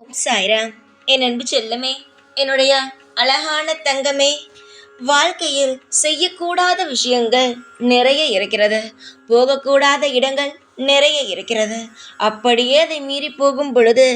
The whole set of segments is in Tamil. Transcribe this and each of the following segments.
சாய்ராம். என் அன்பு செல்லமே, என்னுடைய அழகான தங்கமே, வாழ்க்கையில் செய்யக்கூடாத விஷயங்கள் நிறைய இருக்கிறது. போகக்கூடாத இடங்கள் நிறைய இருக்கிறது. அப்படியே அதை மீறி போகும் பொழுது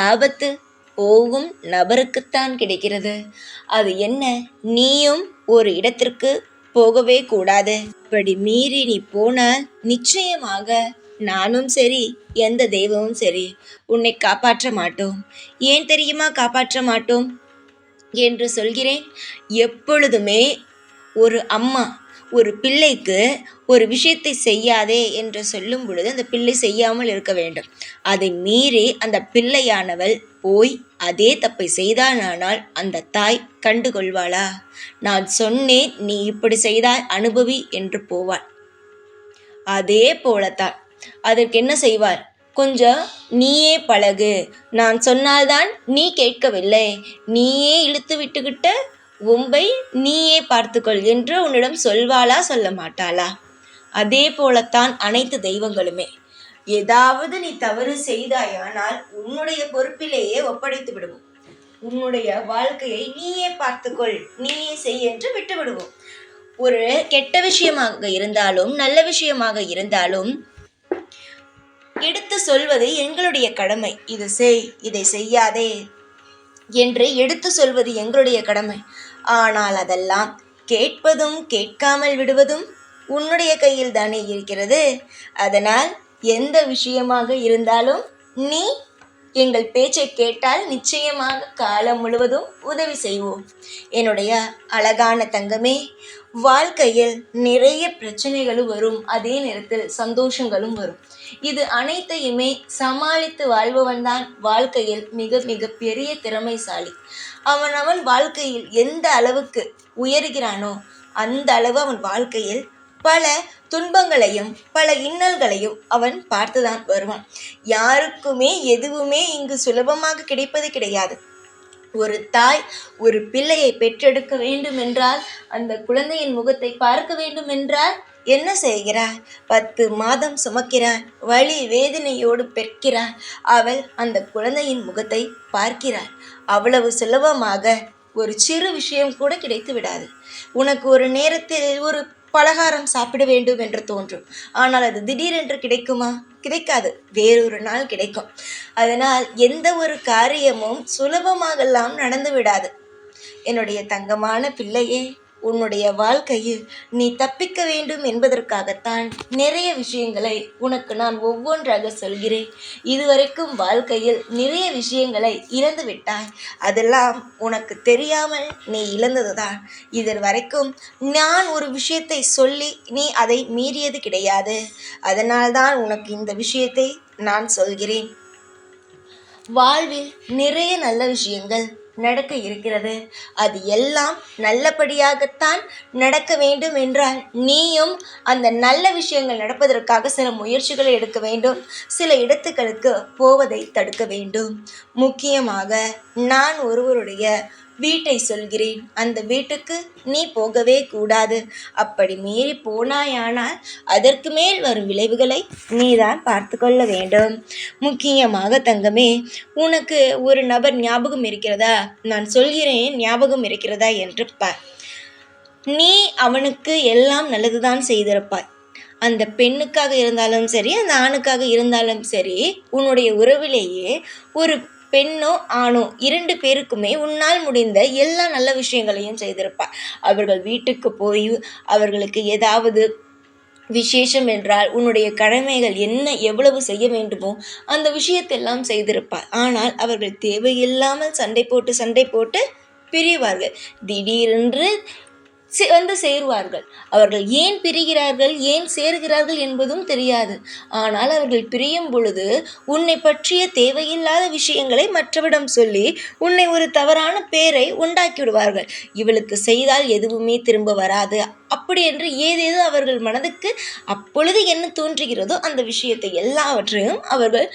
ஆபத்து போகும் நபருக்குத்தான் கிடைக்கிறது. அது என்ன? நீயும் ஒரு இடத்திற்கு போகவே கூடாது. அப்படி மீறி நீ போனால் நிச்சயமாக நானும் சரி, எந்த தெய்வமும் சரி, உன்னை காப்பாற்ற மாட்டோம். ஏன் தெரியுமா காப்பாற்ற மாட்டோம் என்று சொல்கிறேன்? எப்பொழுதுமே ஒரு அம்மா ஒரு பிள்ளைக்கு ஒரு விஷயத்தை செய்யாதே என்று சொல்லும் பொழுது அந்த பிள்ளை செய்யாமல் இருக்க வேண்டும். அதை மீறி அந்த பிள்ளையானவள் போய் அதே தப்பை செய்தானால் அந்த தாய் கண்டுகொள்வாளா? நான் சொன்னேன், நீ இப்படி செய்தால் அனுபவி என்று போவாள். அதே போலத்தான் அதற்கு என்ன செய்வார்? கொஞ்சம் நீயே பழகு, நான் சொன்னால்தான் நீ கேட்கவில்லை, நீயே இழுத்து விட்டுக்கிட்ட உம்பை நீயே பார்த்துக்கொள் என்று உன்னிடம் சொல்வாளா, சொல்ல மாட்டாளா? அதே போலத்தான் அனைத்து தெய்வங்களுமே. ஏதாவது நீ தவறு செய்தாயானால் உன்னுடைய பொறுப்பிலேயே ஒப்படைத்து விடுவோம். உன்னுடைய வாழ்க்கையை நீயே பார்த்துக்கொள், நீயே செய் என்று விட்டு விடுவோம். ஒரு கெட்ட விஷயமாக இருந்தாலும் நல்ல விஷயமாக இருந்தாலும் எடுத்து சொல்வது எங்களுடைய கடமை. இது செய், இதை செய்யாதே என்று எடுத்து சொல்வது எங்களுடைய கடமை. ஆனால் அதெல்லாம் கேட்பதும் கேட்காமல் விடுவதும் உன்னுடைய கையில் தானே இருக்கிறது. அதனால் எந்த விஷயமாக இருந்தாலும் நீ எங்கள் பேச்சை கேட்டால் நிச்சயமாக காலம் முழுவதும் உதவி செய்வோம். என்னுடைய அழகான தங்கமே, வாழ்க்கையில் நிறைய பிரச்சனைகளும் வரும், அதே நேரத்தில் சந்தோஷங்களும் வரும். இது அனைத்தையுமே சமாளித்து வாழ்பவன் தான் வாழ்க்கையில் மிக மிக பெரிய திறமைசாலி. அவன் வாழ்க்கையில் எந்த அளவுக்கு உயர்கிறானோ அந்த அளவு அவன் வாழ்க்கையில் பல துன்பங்களையும் பல இன்னல்களையும் அவன் பார்த்துதான் வருவான். யாருக்குமே எதுவுமே இங்கு சுலபமாக கிடைப்பது கிடையாது. ஒரு தாய் ஒரு பிள்ளையை பெற்றெடுக்க வேண்டும் என்றால், அந்த குழந்தையின் முகத்தை பார்க்க வேண்டும் என்றால் என்ன செய்கிறார்? 10 மாதம் சுமக்கிறார், வலி வேதனையோடு பெற்கிறார். அவள் அந்த குழந்தையின் முகத்தை பார்க்கிறார். அவ்வளவு சுலபமாக ஒரு சிறு விஷயம் கூட கிடைத்து விடாது. உனக்கு ஒரு நேரத்தில் ஒரு பலகாரம் சாப்பிட வேண்டும் என்று தோன்றும். ஆனால் அது திடீரென்று கிடைக்குமா? கிடைக்காது. வேறொரு நாள் கிடைக்கும். அதனால் எந்த ஒரு காரியமும் சுலபமாகலாம் நடந்து விடாது. என்னுடைய தங்கமான பிள்ளையே, உன்னுடைய வாழ்க்கையில் நீ தப்பிக்க வேண்டும் என்பதற்காகத்தான் நிறைய விஷயங்களை உனக்கு நான் ஒவ்வொன்றாக சொல்கிறேன். இதுவரைக்கும் வாழ்க்கையில் நிறைய விஷயங்களை இழந்து விட்டாய். அதெல்லாம் உனக்கு தெரியாமல் நீ இழந்ததுதான். இதன் வரைக்கும் நான் ஒரு விஷயத்தை சொல்லி நீ அதை மீறியது கிடையாது. அதனால்தான் உனக்கு இந்த விஷயத்தை நான் சொல்கிறேன். வாழ்வில் நிறைய நல்ல விஷயங்கள் நடக்க இருக்கிறது. அது எல்லாம் நல்லபடியாகத்தான் நடக்க வேண்டும் என்றால் நீயும் அந்த நல்ல விஷயங்கள் நடப்பதற்காக சில முயற்சிகளை எடுக்க வேண்டும். சில இடத்துக்களுக்கு போவதை தடுக்க வேண்டும். முக்கியமாக நான் ஒருவருடைய வீட்டை சொல்கிறேன். அந்த வீட்டுக்கு நீ போகவே கூடாது. அப்படி மீறி போனாயானால் அதற்கு மேல் வரும் விளைவுகளை நீதான் பார்த்து கொள்ள வேண்டும். முக்கியமாக தங்கமே, உனக்கு ஒரு நபர் ஞாபகம் இருக்கிறதா? நான் சொல்கிறேன், ஞாபகம் இருக்கிறதா என்று பார். நீ அவனுக்கு எல்லாம் நல்லதுதான் செய்திருப்பாய். அந்த பெண்ணுக்காக இருந்தாலும் சரி, அந்த ஆணுக்காக இருந்தாலும் சரி, உன்னுடைய உறவிலேயே ஒரு பெண்ணோ ஆணோ 2 பேருக்குமே உன்னால் முடிந்த எல்லா நல்ல விஷயங்களையும் செய்திருப்பார். அவர்கள் வீட்டுக்கு போய் அவர்களுக்கு ஏதாவது விசேஷம் என்றால் உன்னுடைய கடமைகள் என்ன எவ்வளவு செய்ய வேண்டுமோ அந்த விஷயத்தெல்லாம் செய்திருப்பார். ஆனால் அவர்கள் தேவையில்லாமல் சண்டை போட்டு பிரிவார்கள். திடீரென்று வந்து சேருவார்கள். அவர்கள் ஏன் பிரிகிறார்கள், ஏன் சேருகிறார்கள் என்பதும் தெரியாது. ஆனால் அவர்கள் பிரியும் பொழுது உன்னை பற்றிய தேவையில்லாத விஷயங்களை மற்றவிடம் சொல்லி உன்னை ஒரு தவறான பேரை உண்டாக்கி விடுவார்கள். இவளுக்கு செய்தால் எதுவுமே திரும்ப வராது, அப்படி என்று ஏதேதோ அவர்கள் மனதுக்கு அப்பொழுது என்ன தோன்றுகிறதோ அந்த விஷயத்தை எல்லாவற்றையும் அவர்கள்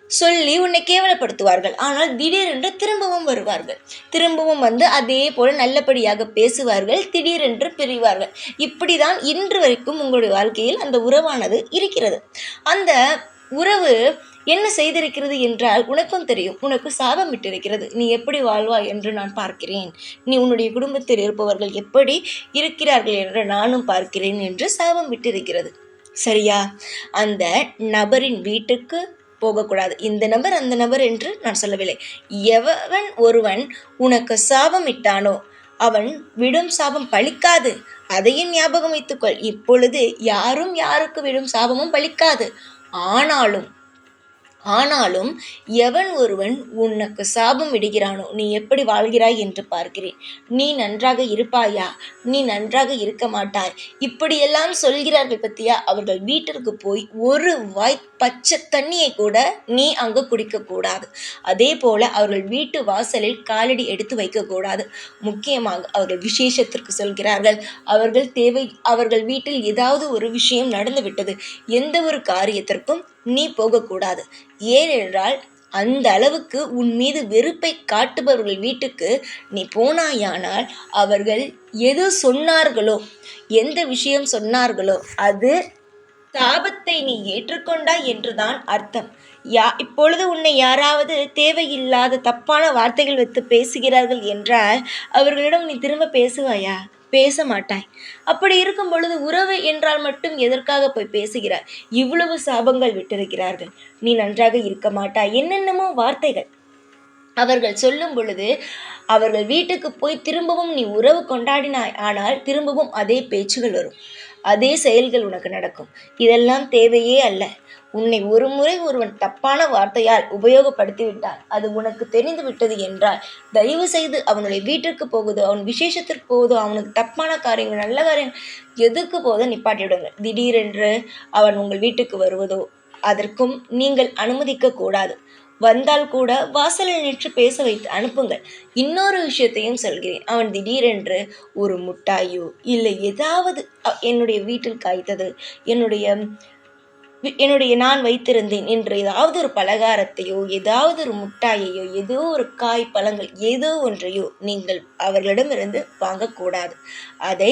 சொல்லி உன்னை கேவலப்படுத்துவார்கள். ஆனால் திடீரென்று திரும்பவும் வருவார்கள். திரும்பவும் வந்து அதே போல நல்லபடியாக பேசுவார்கள். திடீரென்று பிரிவார்கள். இப்படிதான் இன்று வரைக்கும் உங்களுடைய வாழ்க்கையில் அந்த உறவானது இருக்கிறது. அந்த உறவு என்ன செய்திருக்கிறது என்றால் உனக்கும் தெரியும். உனக்கு சாபம் விட்டிருக்கிறது. நீ எப்படி வாழ்வாய் என்று நான் பார்க்கிறேன். நீ உன்னுடைய குடும்பத்தில் இருப்பவர்கள் எப்படி இருக்கிறார்கள் என்று நானும் பார்க்கிறேன் என்று சாபம் விட்டிருக்கிறது. சரியா? அந்த நபரின் வீட்டுக்கு போகக்கூடாது. இந்த நபர் அந்த நபர் என்று நான் சொல்லவில்லை. எவன் ஒருவன் உனக்கு சாபம் இட்டானோ அவன் விடும் சாபம் பலிக்காது. அதையும் ஞாபகம் வைத்துக்கொள். இப்பொழுது யாரும் யாருக்கு விடும் சாபமும் பலிக்காது. ஆனாலும் எவன் ஒருவன் உனக்கு சாபம் விடுகிறானோ நீ எப்படி வாழ்கிறாய் என்று பார்க்கிறேன். நீ நன்றாக இருப்பாயா? நீ நன்றாக இருக்க மாட்டாய். இப்படியெல்லாம் சொல்கிறார்கள் பத்தியா? அவர்கள் வீட்டிற்கு போய் ஒரு வாய் பச்சை தண்ணியை கூட நீ அங்கு குடிக்கக்கூடாது. அதே போல அவர்கள் வீட்டு வாசலில் காலடி எடுத்து வைக்கக்கூடாது. முக்கியமாக அவர்கள் விசேஷத்திற்கு சொல்கிறார்கள். அவர்கள் வீட்டில் ஏதாவது ஒரு விஷயம் நடந்துவிட்டது. எந்த ஒரு காரியத்திற்கும் நீ போகக்கூடாது. ஏனென்றால் அந்த அளவுக்கு உன் மீது வெறுப்பை காட்டுபவர்கள் வீட்டுக்கு நீ போனாயானால் அவர்கள் எது சொன்னார்களோ, எந்த விஷயம் சொன்னார்களோ அது சாபத்தை நீ ஏற்றுக்கொண்டாய் என்றுதான் அர்த்தம். இப்பொழுது உன்னை யாராவது தேவையில்லாத தப்பான வார்த்தைகள் வைத்து பேசுகிறார்கள் என்றால் அவர்களிடம் நீ திரும்ப பேசுவாயா? பேச மாட்டாய். அப்படி இருக்கும் பொழுது உறவு என்றால் மட்டும் எதற்காக போய் பேசுகிறாய்? இவ்வளவு சாபங்கள் விட்டிருக்கிறார்கள். நீ நன்றாக இருக்க மாட்டாய். என்னென்னமோ வார்த்தைகள் அவர்கள் சொல்லும் பொழுது அவர்கள் வீட்டுக்கு போய் திரும்பவும் நீ உறவு கொண்டாடினாய். ஆனால் திரும்பவும் அதே பேச்சுகள் வரும், அதே செயல்கள் உனக்கு நடக்கும். இதெல்லாம் தேவையே அல்ல. உன்னை ஒரு முறை ஒருவன் தப்பான வார்த்தையால் உபயோகப்படுத்தி விட்டால், அது உனக்கு தெரிந்து விட்டது என்றால், தயவு செய்து அவனுடைய வீட்டிற்கு போகுதோ, அவன் விசேஷத்திற்கு போகுதோ, அவனுக்கு தப்பான காரியங்கள் நல்ல காரியங்கள் எதுக்கு போதோ நிப்பாட்டி திடீரென்று அவன் உங்கள் வீட்டுக்கு வருவதோ அதற்கும் நீங்கள் அனுமதிக்க கூடாது. வந்தால் கூட வாசலில் நின்று பேச வைத்து அனுப்புங்கள். இன்னொரு விஷயத்தையும் சொல்கிறேன். அவன் திடீரென்று ஒரு முட்டாயோ இல்லை ஏதாவது என்னுடைய வீட்டில் காய்த்தது, என்னுடைய நான் வைத்திருந்தேன் என்று ஏதாவது ஒரு பலகாரத்தையோ ஏதாவது ஒரு முட்டாயையோ ஏதோ ஒரு காய் பழங்கள் ஏதோ ஒன்றையோ நீங்கள் அவர்களிடமிருந்து வாங்கக்கூடாது. அதை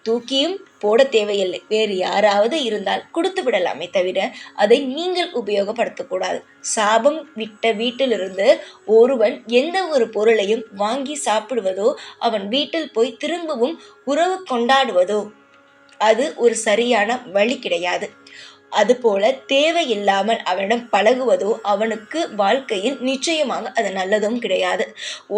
தூக்கியும் போட தேவையில்லை. வேறு யாராவது இருந்தால் கொடுத்து விடலாமே தவிர அதை நீங்கள் உபயோகப்படுத்தக்கூடாது. சாபம் விட்ட வீட்டிலிருந்து ஒருவன் எந்த ஒரு பொருளையும் வாங்கி சாப்பிடுவதோ, அவன் வீட்டில் போய் திரும்பவும் உறவு கொண்டாடுவதோ அது ஒரு சரியான வழி கிடையாது. அதுபோல தேவையில்லாமல் அவனிடம் பழகுவதோ அவனுக்கு வாழ்க்கையில் நிச்சயமாக அது நல்லதும் கிடையாது.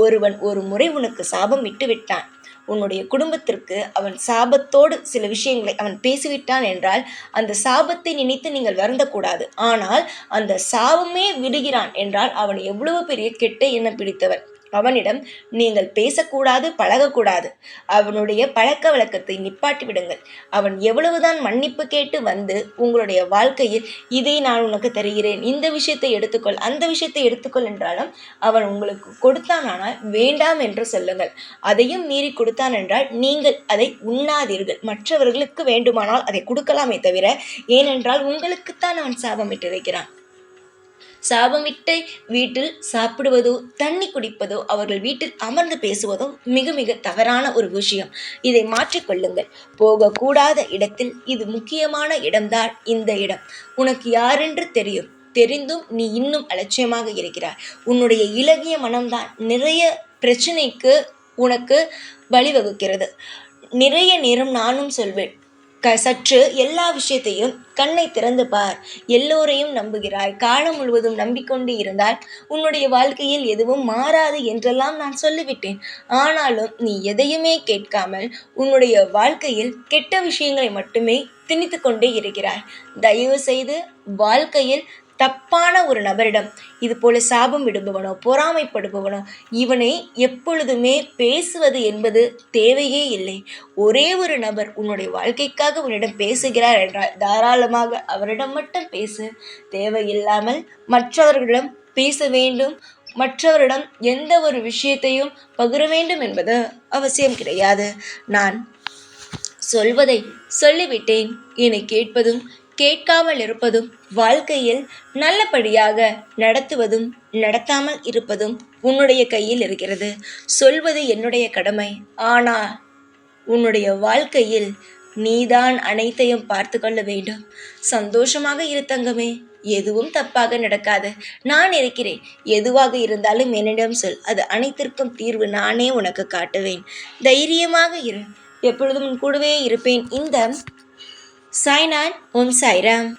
ஒருவன் ஒரு முறை உனக்கு சாபம் விட்டு விட்டான். உன்னுடைய குடும்பத்திற்கு அவன் சாபத்தோடு சில விஷயங்களை அவன் பேசிவிட்டான் என்றால் அந்த சாபத்தை நினைத்து நீங்கள் வருந்தக்கூடாது. ஆனால் அந்த சாபமே விடுகிறான் என்றால் அவன் எவ்வளவு பெரிய கெட்ட எண்ணம் பிடித்தவன். அவனிடம் நீங்கள் பேசக்கூடாது, பழகக்கூடாது. அவனுடைய பழக்க வழக்கத்தை நிப்பாட்டி விடுங்கள். அவன் எவ்வளவுதான் மன்னிப்பு கேட்டு வந்து உங்களுடைய வாழ்க்கையில் இதை நான் உனக்கு தருகிறேன், இந்த விஷயத்தை எடுத்துக்கொள், அந்த விஷயத்தை எடுத்துக்கொள் என்றாலும் அவன் உங்களுக்கு கொடுத்தானால் வேண்டாம் என்று சொல்லுங்கள். அதையும் மீறி கொடுத்தான் என்றால் நீங்கள் அதை உண்ணாதீர்கள். மற்றவர்களுக்கு வேண்டுமானால் அதை கொடுக்கலாமே தவிர, ஏனென்றால் உங்களுக்குத்தான் அவன் சாபமிட்டிருக்கிறான். சாபமிட்டு வீட்டில் சாப்பிடுவதோ தண்ணி குடிப்பதோ அவர்கள் வீட்டில் அமர்ந்து பேசுவதோ மிக மிக தவறான ஒரு விஷயம். இதை மாற்றிக்கொள்ளுங்கள். போகக்கூடாத இடத்தில் இது முக்கியமான இடம்தான் இந்த இடம். உனக்கு யாரென்று தெரிந்தும் நீ இன்னும் அலட்சியமாக இருக்கிறாய். உன்னுடைய இலகிய மனம்தான் நிறைய பிரச்சனைக்கு உனக்கு வழிவகுக்கிறது. நிறைய நேரம் நானும் சொல்வேன், சற்று எல்லா விஷயத்தையும் கண்ணை திறந்து பார். எல்லோரையும் நம்புகிறாய், காலம் முழுவதும் நம்பிக்கொண்டு இருந்தால் உன்னுடைய வாழ்க்கையில் எதுவும் மாறாது என்றெல்லாம் நான் சொல்லிவிட்டேன். ஆனாலும் நீ எதையுமே கேட்காமல் உன்னுடைய வாழ்க்கையில் கெட்ட விஷயங்களை மட்டுமே திணித்து கொண்டே இருக்கிறாய். தயவு செய்து வாழ்க்கையில் தப்பான ஒரு நபரிடம் இது போல சாபம் விடுபவனோ பொறாமைப்படுபவனோ இவனை எப்பொழுதுமே பேசுவது என்பது தேவையே இல்லை. ஒரே ஒரு நபர் உன்னுடைய வாழ்க்கைக்காக உன்னிடம் பேசுகிறார் என்றால் தாராளமாக அவரிடம் மட்டும் பேசு. தேவையில்லாமல் மற்றவர்களிடம் பேச வேண்டும், மற்றவரிடம் எந்த ஒரு விஷயத்தையும் பகிர வேண்டும் என்பது அவசியம் கிடையாது. நான் சொல்வதை சொல்லிவிட்டேன். என்னை கேட்பதும் கேட்காமல் இருப்பதும் வாழ்க்கையில் நல்லபடியாக நடத்துவதும் நடத்தாமல் இருப்பதும் உன்னுடைய கையில் இருக்கிறது. சொல்வது என்னுடைய கடமை. ஆனால் உன்னுடைய வாழ்க்கையில் நீதான் அனைத்தையும் பார்த்து கொள்ள வேண்டும். சந்தோஷமாக இரு தங்கமே. எதுவும் தப்பாக நடக்காது. நான் இருக்கிறேன். எதுவாக இருந்தாலும் என்னிடம் சொல். அது அனைத்திற்கும் தீர்வு நானே உனக்கு காட்டுவேன். தைரியமாக இரு. எப்பொழுதும் உன் கூடவே இருப்பேன். இந்த சாய்நாத். ஓம் சாய்ராம்.